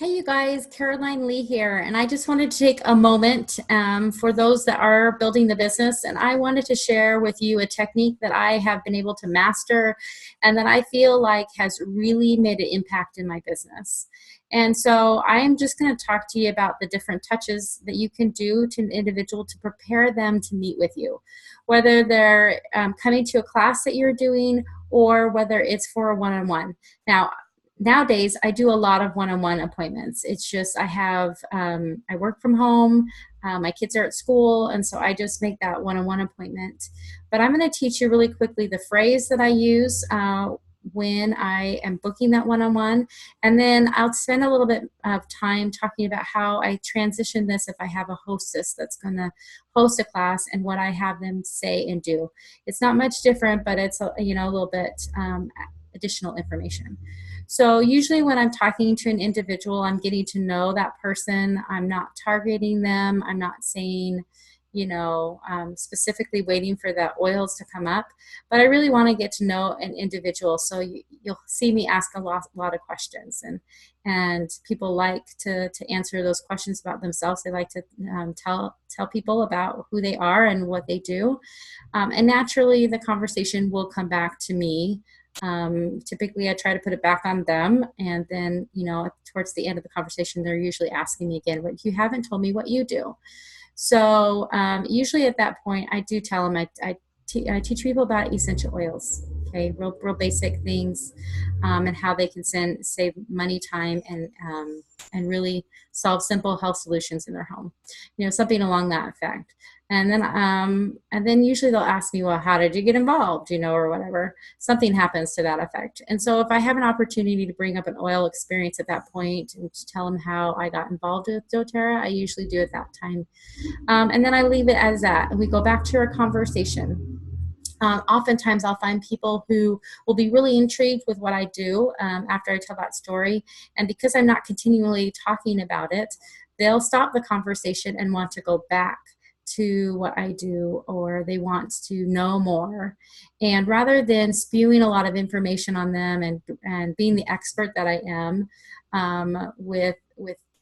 Hey, you guys, Caroline Lee here, and I just wanted to take a moment for those that are building the business, and I wanted to share with you a technique that I have been able to master and that I feel like has really made an impact in my business. And so I am just going to talk to you about the different touches that you can do to an individual to prepare them to meet with you, whether they're coming to a class that you're doing or whether it's for a one-on-one. Now, nowadays I do a lot of one-on-one appointments. It's just I work from home, my kids are at school, and so I just make that one-on-one appointment. But I'm going to teach you really quickly the phrase that I use when I am booking that one-on-one, and then I'll spend a little bit of time talking about how I transition this if I have a hostess that's going to host a class and what I have them say and do. It's not much different, but it's a little bit additional information. So usually when I'm talking to an individual, I'm getting to know that person. I'm not targeting them. I'm not saying, specifically waiting for the oils to come up, but I really want to get to know an individual. So you'll see me ask a lot of questions, and people like to answer those questions about themselves. They like to tell people about who they are and what they do, and naturally the conversation will come back to me. Typically I try to put it back on them, and then towards the end of the conversation they're usually asking me again, but you haven't told me what you do. So usually at that point I do tell them I teach people about essential oils, okay, real basic things, and how they can save money, time, and really solve simple health solutions in their home, something along that effect. And then usually they'll ask me, well, how did you get involved, or whatever. Something happens to that effect. And so if I have an opportunity to bring up an oil experience at that point and to tell them how I got involved with doTERRA, I usually do at that time. And then I leave it as that, and we go back to our conversation. Oftentimes I'll find people who will be really intrigued with what I do after I tell that story. And because I'm not continually talking about it, they'll stop the conversation and want to go back to what I do, or they want to know more. And rather than spewing a lot of information on them and being the expert that I am with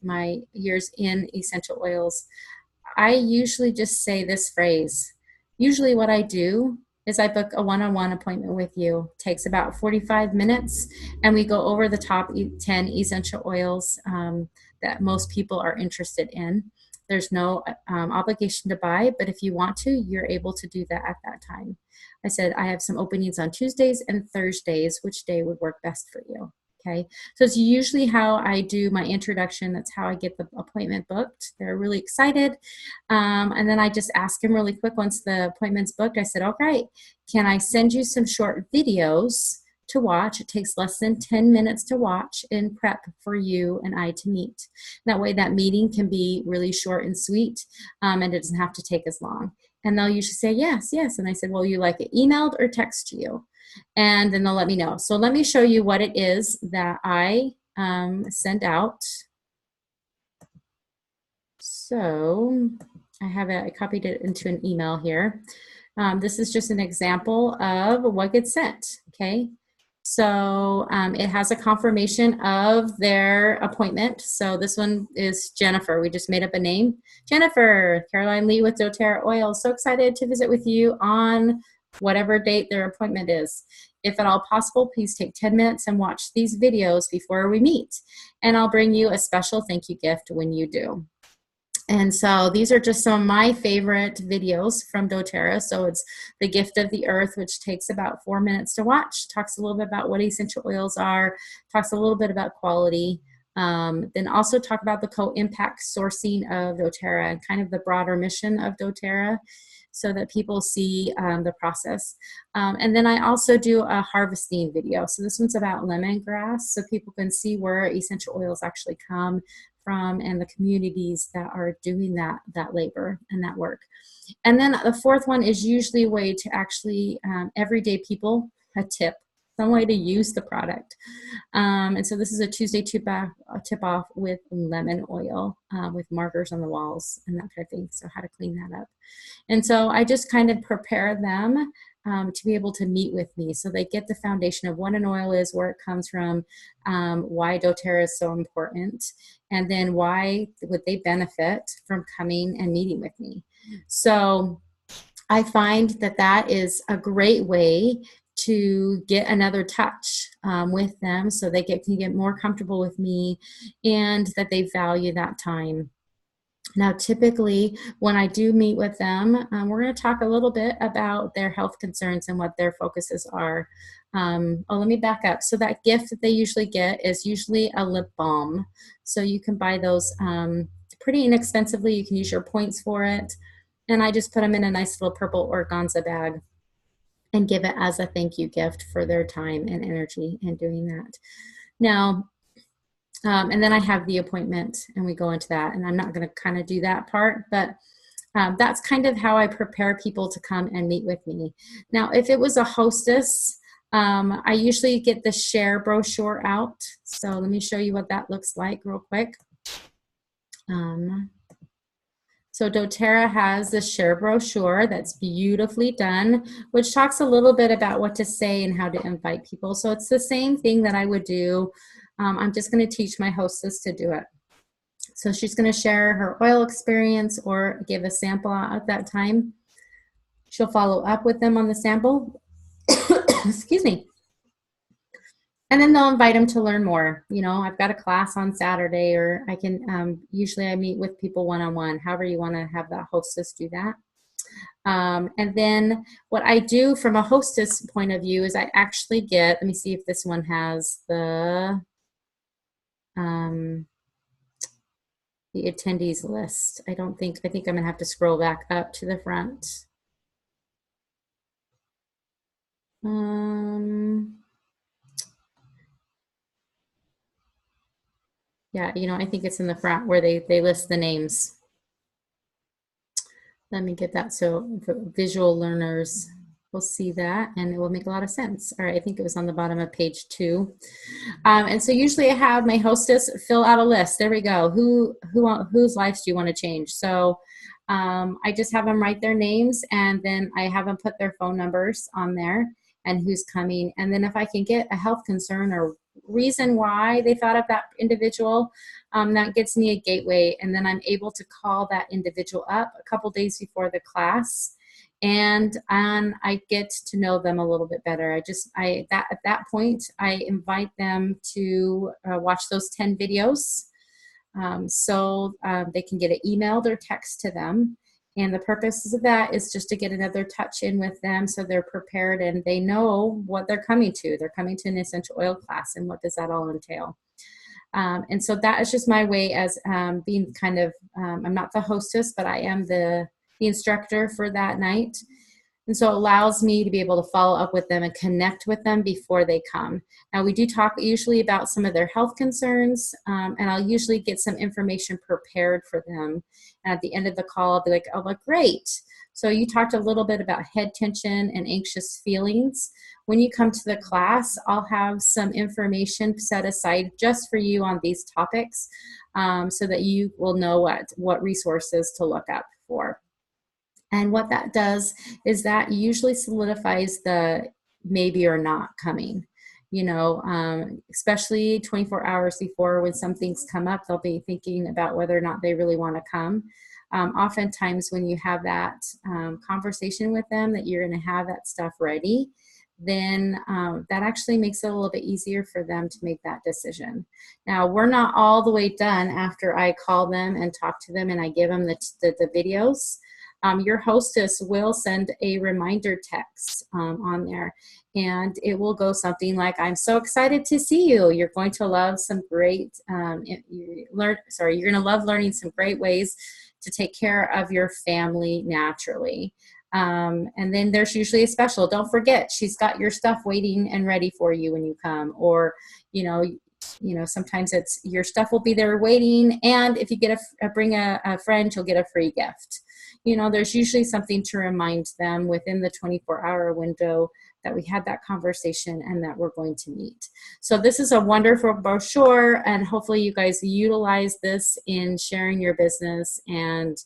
my years in essential oils, I usually just say this phrase. Usually what I do is I book a one-on-one appointment with you. It takes about 45 minutes, and we go over the top 10 essential oils that most people are interested in. There's no obligation to buy, but if you want to, you're able to do that at that time. I said I have some openings on Tuesdays and Thursdays. Which day would work best for you? Okay, so it's usually how I do my introduction. That's how I get the appointment booked. They're really excited. And then I just ask them really quick once the appointment's booked. I said, okay, can I send you some short videos to watch? It takes less than 10 minutes to watch and prep for you and I to meet. That way that meeting can be really short and sweet, and it doesn't have to take as long. And they'll usually say, yes, yes. And I said, well, you like it emailed or text to you? And then they'll let me know. So let me show you what it is that I send out. So I copied it into an email here. This is just an example of what gets sent, okay? So it has a confirmation of their appointment. So this one is Jennifer. We just made up a name. Jennifer, Caroline Lee with doTERRA Oil. So excited to visit with you on whatever date their appointment is. If at all possible, please take 10 minutes and watch these videos before we meet. And I'll bring you a special thank you gift when you do. And so these are just some of my favorite videos from doTERRA. So it's the Gift of the Earth, which takes about 4 minutes to watch. Talks a little bit about what essential oils are. Talks a little bit about quality. Then also talk about the co-impact sourcing of doTERRA and kind of the broader mission of doTERRA, so that people see the process. And then I also do a harvesting video. So this one's about lemongrass, so people can see where essential oils actually come from and the communities that are doing that labor and that work. And then the fourth one is usually a way to actually everyday people a tip, some way to use the product. And so this is a Tuesday tip-off with lemon oil with markers on the walls and that kind of thing. So how to clean that up. And so I just kind of prepare them to be able to meet with me. So they get the foundation of what an oil is, where it comes from, why doTERRA is so important, and then why would they benefit from coming and meeting with me. So I find that that is a great way to get another touch with them, so they can get more comfortable with me and that they value that time. Now, typically, when I do meet with them, we're going to talk a little bit about their health concerns and what their focuses are. Let me back up. So that gift that they usually get is usually a lip balm. So you can buy those pretty inexpensively. You can use your points for it. And I just put them in a nice little purple organza bag and give it as a thank you gift for their time and energy in doing that. Now, and then I have the appointment and we go into that, and I'm not going to kind of do that part, but that's kind of how I prepare people to come and meet with me. Now, if it was a hostess, I usually get the share brochure out. So let me show you what that looks like real quick. So doTERRA has the share brochure that's beautifully done, which talks a little bit about what to say and how to invite people. So it's the same thing that I would do. I'm just going to teach my hostess to do it. So she's going to share her oil experience or give a sample at that time. She'll follow up with them on the sample. Excuse me. And then they'll invite them to learn more. You know, I've got a class on Saturday, or I can, usually I meet with people one-on-one, however you want to have that hostess do that. And then what I do from a hostess point of view is I actually get, let me see if this one has the attendees list. I think I'm gonna have to scroll back up to the front. Yeah, you know, I think it's in the front where they list the names. Let me get that so visual learners will see that and it will make a lot of sense. All right, I think it was on the bottom of page 2. And so usually I have my hostess fill out a list. There we go. Whose lives do you want to change? So I just have them write their names, and then I have them put their phone numbers on there and who's coming. And then if I can get a health concern or reason why they thought of that individual, that gets me a gateway, and then I'm able to call that individual up a couple days before the class, and I get to know them a little bit better. At that point, I invite them to watch those 10 videos, so they can get it emailed or text to them. And the purpose of that is just to get another touch in with them, so they're prepared and they know what they're coming to. They're coming to an essential oil class, and what does that all entail? And so that is just my way as being kind of, I'm not the hostess, but I am the instructor for that night. And so it allows me to be able to follow up with them and connect with them before they come. Now, we do talk usually about some of their health concerns, and I'll usually get some information prepared for them. And at the end of the call, I'll be like, oh, great. So you talked a little bit about head tension and anxious feelings. When you come to the class, I'll have some information set aside just for you on these topics, so that you will know what resources to look up for. And what that does is that usually solidifies the maybe or not coming. You know, especially 24 hours before, when some things come up, they'll be thinking about whether or not they really want to come. Oftentimes when you have that conversation with them, that you're going to have that stuff ready, then that actually makes it a little bit easier for them to make that decision. Now, we're not all the way done after I call them and talk to them and I give them the videos. Your hostess will send a reminder text on there, and it will go something like, I'm so excited to see you. You're going to love some great, you're going to love learning some great ways to take care of your family naturally. And then there's usually a special. Don't forget, she's got your stuff waiting and ready for you when you come. Or, you know, sometimes it's your stuff will be there waiting, and if you get bring a friend, you'll get a free gift. You know, there's usually something to remind them within the 24-hour window that we had that conversation and that we're going to meet. So this is a wonderful brochure, and hopefully you guys utilize this in sharing your business and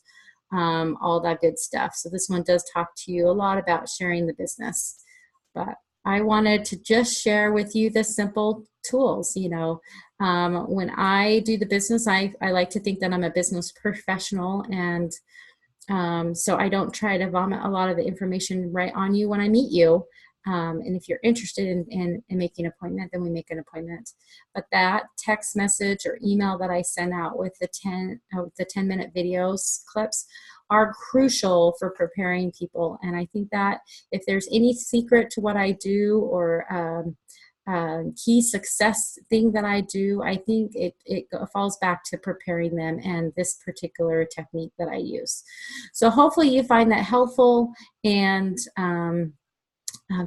all that good stuff. So this one does talk to you a lot about sharing the business. But I wanted to just share with you the simple tools. When I do the business, I like to think that I'm a business professional, and so I don't try to vomit a lot of the information right on you when I meet you. And if you're interested in making an appointment, then we make an appointment. But that text message or email that I send out with the 10-minute videos clips are crucial for preparing people. And I think that if there's any secret to what I do, or key success thing that I do, I think it falls back to preparing them and this particular technique that I use. So hopefully you find that helpful, and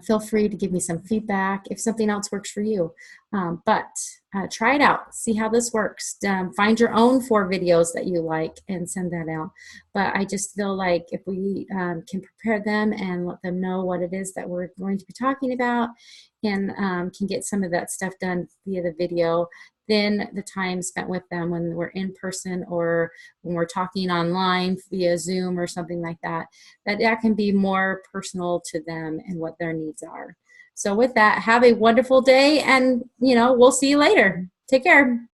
feel free to give me some feedback if something else works for you. But try it out, see how this works. Find your own 4 videos that you like and send that out. But I just feel like if we can prepare them and let them know what it is that we're going to be talking about, and can get some of that stuff done via the video, then the time spent with them when we're in person or when we're talking online via Zoom or something like that, that can be more personal to them and what their needs are. So with that, have a wonderful day, and we'll see you later. Take care.